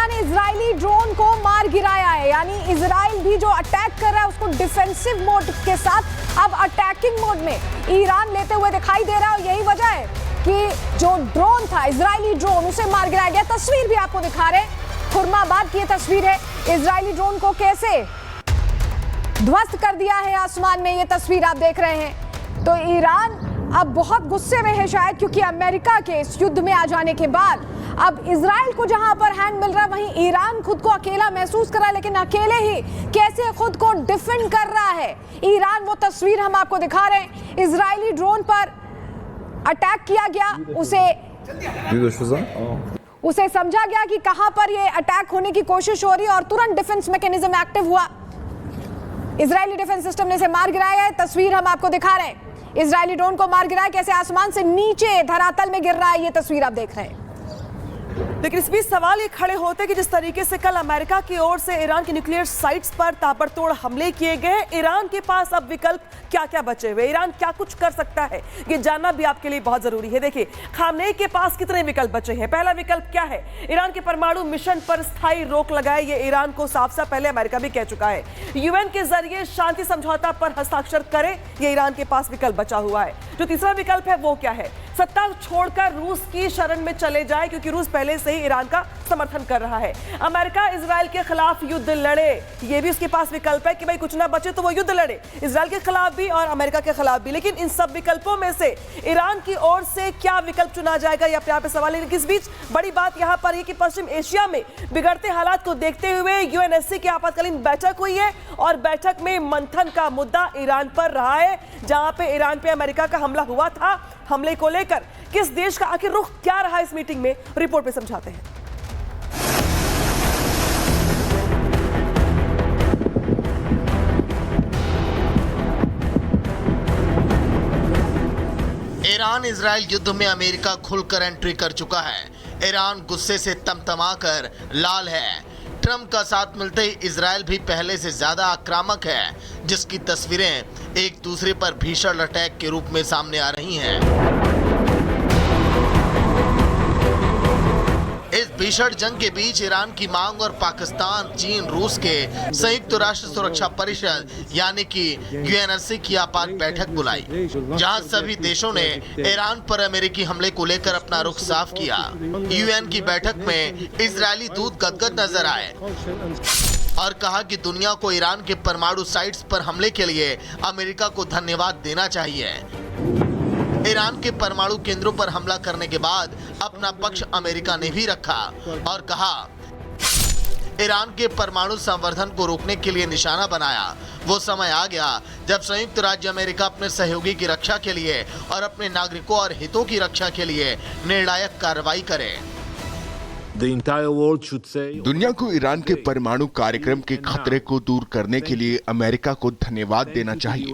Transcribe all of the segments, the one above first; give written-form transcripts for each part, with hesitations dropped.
ने Israeli drone को मार गिराया है, यानी इजराइल भी जो अटैक कर रहा है उसको डिफेंसिव मोड के साथ अब अटैकिंग मोड में ईरान लेते हुए दिखाई दे रहा है। और यही वजह है कि जो ड्रोन था, इजरायली ड्रोन, उसे मार गिराया गया। तस्वीर भी आपको दिखा रहे हैं, खुर्माबाद की ये तस्वीर है, इजरायली ड्रोन को कैसे ध्वस्त कर दिया है आसमान में, ये तस्वीर आप देख रहे हैं। तो ईरान अब बहुत गुस्से में है शायद, क्योंकि अमेरिका के इस युद्ध में आ जाने के बाद अब इजराइल को जहां पर हैंड मिल रहा है, वहीं ईरान खुद को अकेला महसूस कर रहा है, लेकिन अकेले ही कैसे खुद को डिफेंड कर रहा है ईरान, वो तस्वीर हम आपको दिखा रहे हैं। इजरायली ड्रोन पर अटैक किया गया, उसे समझा गया कि कहां पर ये अटैक होने की कोशिश हो रही है और तुरंत डिफेंस मैकेनिज्म एक्टिव हुआ। इजरायली डिफेंस सिस्टम ने इसे मार गिराया है। तस्वीर हम आपको दिखा रहे हैं, इजरायली ड्रोन को मार गिराया, कैसे आसमान से नीचे धरातल में गिर रहा है, ये तस्वीर आप देख रहे हैं। लेकिन इस बीच सवाल ये खड़े होते कि जिस तरीके से कल अमेरिका की ओर से ईरान की न्यूक्लियर साइट्स पर ताबड़तोड़ हमले किए गए, ईरान के पास अब विकल्प क्या क्या बचे हुए, ईरान क्या कुछ कर सकता है, ये जानना भी आपके लिए बहुत जरूरी है। देखिए, खामनेई के पास कितने विकल्प बचे हैं। पहला विकल्प क्या है, ईरान के परमाणु मिशन पर स्थायी रोक लगाए, ये ईरान को साफ साफ पहले अमेरिका भी कह चुका है। यूएन के जरिए शांति समझौता पर हस्ताक्षर करे, ये ईरान के पास विकल्प बचा हुआ है। जो तीसरा विकल्प है वो क्या है, सत्ता छोड़कर रूस की शरण में चले जाए, क्योंकि रूस पहले से ही ईरान का समर्थन कर रहा है। अमेरिका इजराइल के खिलाफ युद्ध लड़े, ये भी उसके पास विकल्प है कि भाई कुछ ना बचे तो वो युद्ध लड़े, इजराइल के खिलाफ भी और अमेरिका के खिलाफ भी। लेकिन इन सब विकल्पों में से ईरान की ओर से क्या विकल्प चुना जाएगा, ये अपने आप में सवाल है। लेकिन इस बीच बड़ी बात यहां पर है कि पश्चिम एशिया में बिगड़ते हालात को देखते हुए यूएनएससी की आपातकालीन बैठक हुई है और बैठक में मंथन का मुद्दा ईरान पर रहा है। जहां पे ईरान पे अमेरिका का हमला हुआ था, हमले को लेकर किस देश का आखिर रुख क्या रहा इस मीटिंग में, रिपोर्ट में समझाते हैं। ईरान इजराइल युद्ध में अमेरिका खुलकर एंट्री कर चुका है। ईरान गुस्से से तमतमाकर लाल है। ट्रंप का साथ मिलते ही इजराइल भी पहले से ज्यादा आक्रामक है, जिसकी तस्वीरें एक दूसरे पर भीषण अटैक के रूप में सामने आ रही हैं। इस भीषण जंग के बीच ईरान की मांग और पाकिस्तान, चीन, रूस के संयुक्त राष्ट्र सुरक्षा परिषद यानी कि यूएनएससी की आपात बैठक बुलाई, जहां सभी देशों ने ईरान पर अमेरिकी हमले को लेकर अपना रुख साफ किया। यूएन की बैठक में इजरायली दूत गदगद नजर आए और कहा कि दुनिया को ईरान के परमाणु साइट्स पर हमले के लिए अमेरिका को धन्यवाद देना चाहिए। ईरान के परमाणु केंद्रों पर हमला करने के बाद अपना पक्ष अमेरिका ने भी रखा और कहा ईरान के परमाणु संवर्धन को रोकने के लिए निशाना बनाया। वो समय आ गया जब संयुक्त राज्य अमेरिका अपने सहयोगी की रक्षा के लिए और अपने नागरिकों और हितों की रक्षा के लिए निर्णायक कार्रवाई करे। दुनिया को ईरान के परमाणु कार्यक्रम के खतरे को दूर करने के लिए अमेरिका को धन्यवाद देना चाहिए।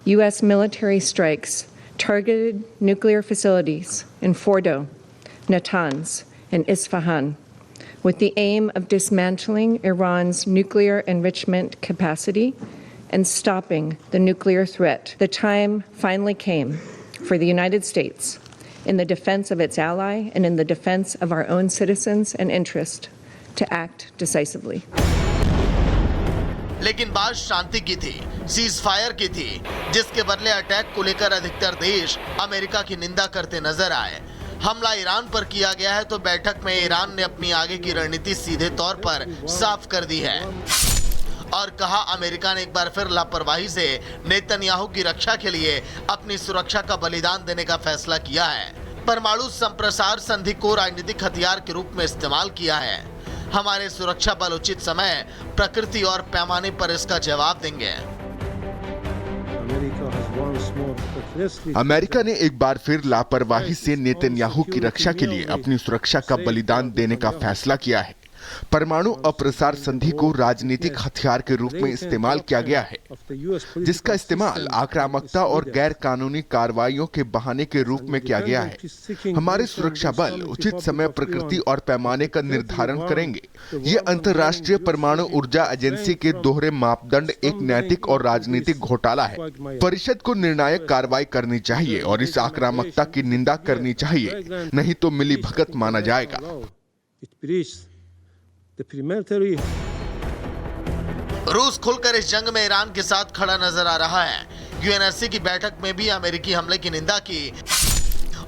U.S. military strikes targeted nuclear facilities in Fordo, Natanz, and Isfahan with the aim of dismantling Iran's nuclear enrichment capacity and stopping the nuclear threat. The time finally came for the United States, in the defense of its ally and in the defense of our own citizens and interest, to act decisively. लेकिन बात शांति की थी, cease fire की थी, जिसके बदले attack को लेकर अधिकतर देश अमेरिका की निंदा करते नजर आए। हमला ईरान पर किया गया है तो बैठक में ईरान ने अपनी आगे की रणनीति सीधे तौर पर साफ कर दी है और कहा अमेरिका ने एक बार फिर लापरवाही से नेतन्याहू की रक्षा के लिए अपनी सुरक्षा का बलिदान देने का फैसला किया है। परमाणु संप्रसार संधि को राजनीतिक हथियार के रूप में इस्तेमाल किया है। हमारे सुरक्षा बल उचित समय, प्रकृति और पैमाने पर इसका जवाब देंगे। अमेरिका ने एक बार फिर लापरवाही से नेतन्याहू की रक्षा के लिए अपनी सुरक्षा का बलिदान देने का फैसला किया है। परमाणु अप्रसार संधि को राजनीतिक हथियार के रूप में इस्तेमाल किया गया है, जिसका इस्तेमाल आक्रामकता और गैर कानूनी कार्रवाइयों के बहाने के रूप में किया गया है। हमारे सुरक्षा बल उचित समय, प्रकृति और पैमाने का निर्धारण करेंगे। ये अंतर्राष्ट्रीय परमाणु ऊर्जा एजेंसी के दोहरे मापदंड एक नैतिक और राजनीतिक घोटाला है। परिषद को निर्णायक कार्रवाई करनी चाहिए और इस आक्रामकता की निंदा करनी चाहिए, नहीं तो मिलीभगत माना जाएगा। it breaches the preliminary. रूस खुलकर इस जंग में ईरान के साथ खड़ा नजर आ रहा है। यूएनएससी की बैठक में भी अमेरिकी हमले की निंदा की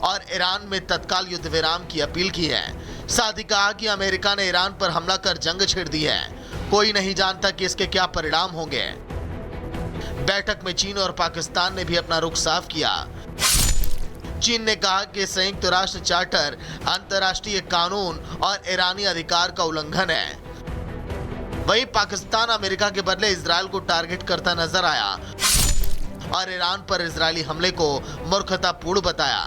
और ईरान में तत्काल युद्ध विराम की अपील की है। साथ ही कहा कि अमेरिका ने ईरान पर हमला कर जंग छेड़ दी है। कोई नहीं जानता कि इसके क्या परिणाम होंगे। बैठक में चीन और पाकिस्तान ने भी अपना रुख साफ किया। चीन ने कहा कि संयुक्त राष्ट्र चार्टर अंतर्राष्ट्रीय कानून और ईरानी अधिकार का उल्लंघन है। वहीं पाकिस्तान अमेरिका के बदले इजरायल को टारगेट करता नजर आया और ईरान पर इजरायली हमले को मूर्खतापूर्ण बताया।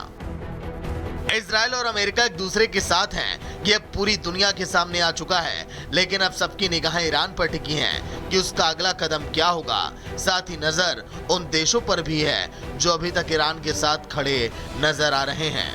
इजरायल और अमेरिका एक दूसरे के साथ हैं, ये पूरी दुनिया के सामने आ चुका है, लेकिन अब सबकी निगाहें ईरान पर टिकी हैं कि उसका अगला कदम क्या होगा। साथ ही नजर उन देशों पर भी है जो अभी तक ईरान के साथ खड़े नजर आ रहे हैं।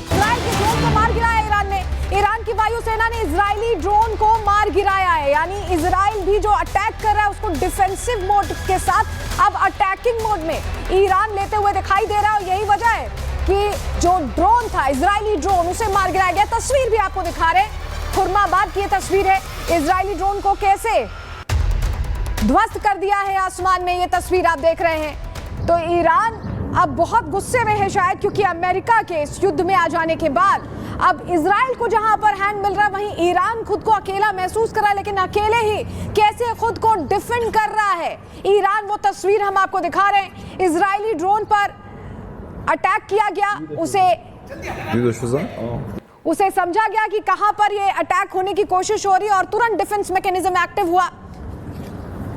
इजरायल के ड्रोन को मार गिराया ईरान ने। ईरान की वायुसेना ने इजरायली ड्रोन को मार गिराया है, यानी इजराइल भी जो अटैक कर रहा है उसको डिफेंसिव मोड के साथ अब अटैकिंग मोड में ईरान लेते हुए दिखाई दे रहा है। और यही वजह है कि जो ड्रोन था, इजरायली ड्रोन, उसे मार गिराया गया। तस्वीर भी आपको दिखा रहे हैं, खुर्माबाद की ये तस्वीर है। इजरायली ड्रोन को कैसे ध्वस्त कर दिया है आसमान में, ये तस्वीर आप देख रहे हैं। तो ईरान अब बहुत गुस्से में है शायद, क्योंकि अमेरिका के इस युद्ध में आ जाने के बाद अब इजराइल को जहां पर हैंड मिल रहा है, वहीं ईरान खुद को अकेला महसूस कर रहा है। लेकिन अकेले ही कैसे खुद को डिफेंड कर रहा है ईरान, वो तस्वीर हम आपको दिखा रहे हैं। इजरायली ड्रोन पर अटैक किया गया, उसे समझा गया कि कहां पर ये अटैक होने की कोशिश हो रही है और तुरंत डिफेंस मैकेनिज्म एक्टिव हुआ।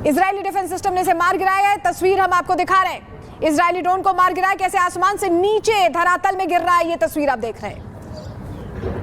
इजरायली डिफेंस सिस्टम ने इसे मार गिराया है। तस्वीर हम आपको दिखा रहे हैं, इजरायली ड्रोन को मार गिराया, कैसे आसमान से नीचे धरातल में गिर रहा है, ये तस्वीर आप देख रहे हैं।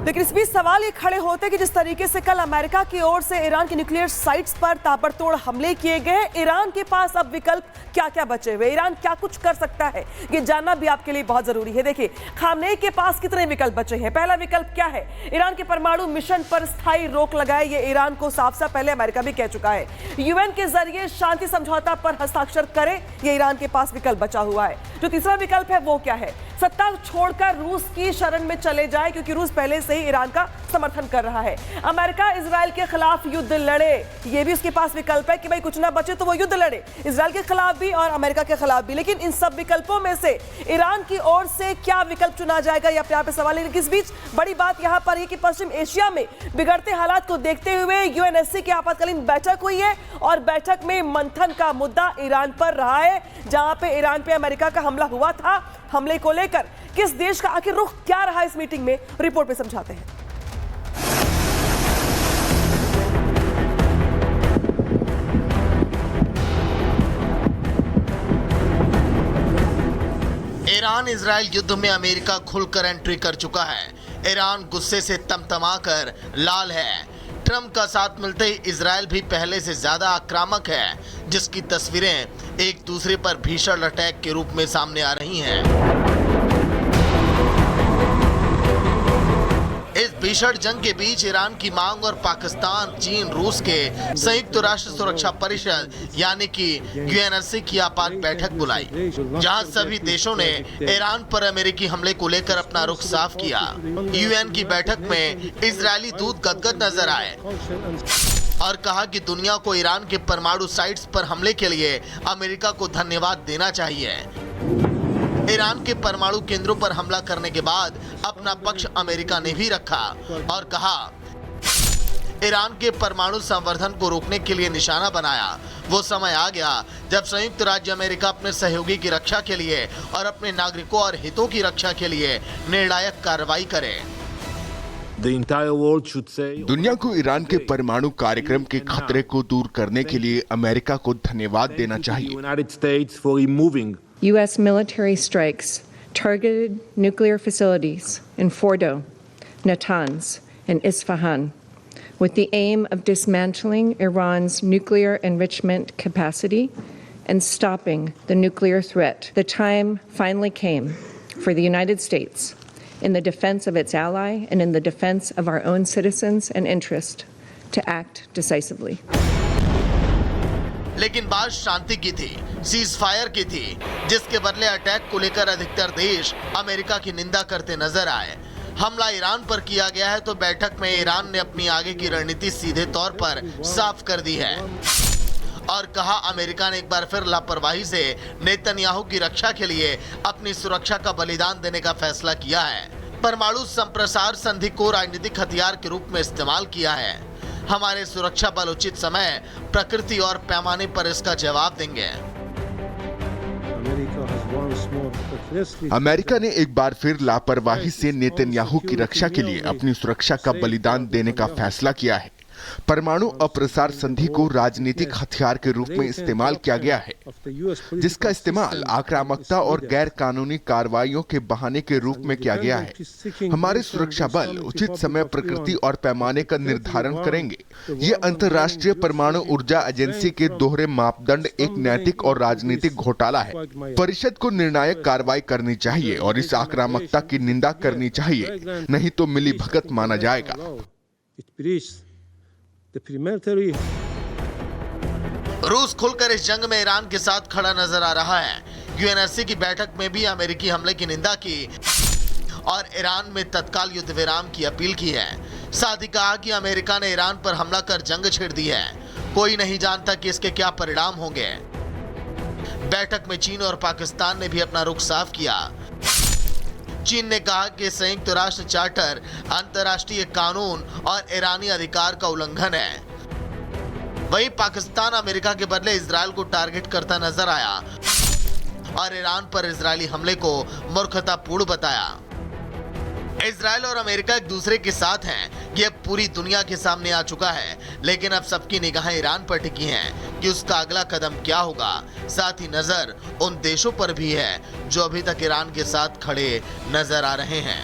लेकिन इस बीच सवाल ये खड़े होते हैं कि जिस तरीके से कल अमेरिका की ओर से ईरान की न्यूक्लियर साइट्स पर ताबड़तोड़ हमले किए गए, ईरान के पास अब विकल्प क्या क्या बचे हुए, ईरान क्या कुछ कर सकता है, ये जानना भी आपके लिए बहुत जरूरी है। देखिए, खामनेई के पास कितने विकल्प बचे हैं। पहला विकल्प क्या है? ईरान के परमाणु मिशन पर स्थायी रोक लगाए। ये ईरान को साफ साफ पहले अमेरिका भी कह चुका है। यूएन के जरिए शांति समझौता पर हस्ताक्षर करे, ये ईरान के पास विकल्प बचा हुआ है। जो तीसरा विकल्प है वो क्या है? सत्ता छोड़कर रूस की शरण में चले जाए, क्योंकि रूस पहले से ही ईरान का समर्थन कर रहा है। अमेरिका इजराइल के खिलाफ युद्ध लड़े, ये भी उसके पास विकल्प है कि भाई कुछ ना बचे तो वो युद्ध लड़े, इजराइल के खिलाफ भी और अमेरिका के खिलाफ भी। लेकिन इन सब विकल्पों में से ईरान की ओर से क्या विकल्प चुना जाएगा, ये अपने आप में सवाल है। लेकिन इस बीच बड़ी बात यहां पर है कि पश्चिम एशिया में बिगड़ते हालात को देखते हुए यूएनएससी की आपातकालीन बैठक हुई है और बैठक में मंथन का मुद्दा ईरान पर रहा है। जहां पे ईरान पे अमेरिका का हमला हुआ था, हमले को लेकर किस देश का आखिर रुख क्या रहा इस मीटिंग में, रिपोर्ट में समझाते हैं। ईरान इजराइल युद्ध में अमेरिका खुलकर एंट्री कर चुका है। ईरान गुस्से से तमतमाकर लाल है। ट्रंप का साथ मिलते ही इजराइल भी पहले से ज्यादा आक्रामक है, जिसकी तस्वीरें एक दूसरे पर भीषण अटैक के रूप में सामने आ रही हैं। इस भीषण जंग के बीच ईरान की मांग और पाकिस्तान, चीन, रूस के संयुक्त राष्ट्र सुरक्षा परिषद यानी कि यूएनएससी की आपात बैठक बुलाई, जहां सभी देशों ने ईरान पर अमेरिकी हमले को लेकर अपना रुख साफ किया। यूएन की बैठक में इजरायली दूत गदगद नजर आए और कहा कि दुनिया को ईरान के परमाणु साइट्स पर हमले के लिए अमेरिका को धन्यवाद देना चाहिए। ईरान के परमाणु केंद्रों पर हमला करने के बाद अपना पक्ष अमेरिका ने भी रखा और कहा ईरान के परमाणु संवर्धन को रोकने के लिए निशाना बनाया। वो समय आ गया जब संयुक्त राज्य अमेरिका अपने सहयोगी की रक्षा के लिए और अपने नागरिकों और हितों की रक्षा के लिए निर्णायक कार्रवाई करे। दुनिया को ईरान के परमाणु कार्यक्रम के खतरे को दूर करने के लिए अमेरिका को धन्यवाद देना चाहिए। U.S. military strikes targeted nuclear facilities in Fordo, Natanz, and Isfahan with the aim of dismantling Iran's nuclear enrichment capacity and stopping the nuclear threat. The time finally came for the United States, in the defense of its ally and in the defense of our own citizens and interest, to act decisively. लेकिन बात शांति की थी, cease fire की थी, जिसके बदले attack को लेकर अधिकतर देश अमेरिका की निंदा करते नजर आए। हमला ईरान पर किया गया है तो बैठक में ईरान ने अपनी आगे की रणनीति सीधे तौर पर साफ कर दी है और कहा अमेरिका ने एक बार फिर लापरवाही से नेतन्याहू की रक्षा के लिए अपनी सुरक्षा का बलिदान देने का फैसला किया है। परमाणु संप्रसार संधि को राजनीतिक हथियार के रूप में इस्तेमाल किया है। हमारे सुरक्षा बल उचित समय, प्रकृति और पैमाने पर इसका जवाब देंगे। अमेरिका ने एक बार फिर लापरवाही से नेतन्याहू की रक्षा के लिए अपनी सुरक्षा का बलिदान देने का फैसला किया है। परमाणु अप्रसार संधि को राजनीतिक हथियार के रूप में इस्तेमाल किया गया है, जिसका इस्तेमाल आक्रामकता और गैर कानूनी कार्रवाइयों के बहाने के रूप में किया गया है। हमारे सुरक्षा बल उचित समय, प्रकृति और पैमाने का निर्धारण करेंगे। ये अंतर्राष्ट्रीय परमाणु ऊर्जा एजेंसी के दोहरे मापदंड एक नैतिक और राजनीतिक घोटाला है। परिषद को निर्णायक कार्रवाई करनी चाहिए और इस आक्रामकता की निंदा करनी चाहिए, नहीं तो मिलीभगत माना जाएगा। रूस खुलकर इस जंग में ईरान के साथ खड़ा नजर आ रहा है। यूएनएससी की बैठक में भी अमेरिकी हमले की निंदा की और ईरान में तत्काल युद्ध विराम की अपील की है। साथ ही कहा कि अमेरिका ने ईरान पर हमला कर जंग छेड़ दी है। कोई नहीं जानता कि इसके क्या परिणाम होंगे। बैठक में चीन और पाकिस्तान ने भी अपना रुख साफ किया। चीन ने कहा कि संयुक्त राष्ट्र चार्टर अंतर्राष्ट्रीय कानून और ईरानी अधिकार का उल्लंघन है। वहीं पाकिस्तान अमेरिका के बदले इजरायल को टारगेट करता नजर आया और ईरान पर इजरायली हमले को मूर्खतापूर्ण बताया। इजरायल और अमेरिका एक दूसरे के साथ हैं, यह पूरी दुनिया के सामने आ चुका है, लेकिन अब सबकी निगाहें ईरान पर टिकी हैं कि उसका अगला कदम क्या होगा। साथ ही नजर उन देशों पर भी है जो अभी तक ईरान के साथ खड़े नजर आ रहे हैं।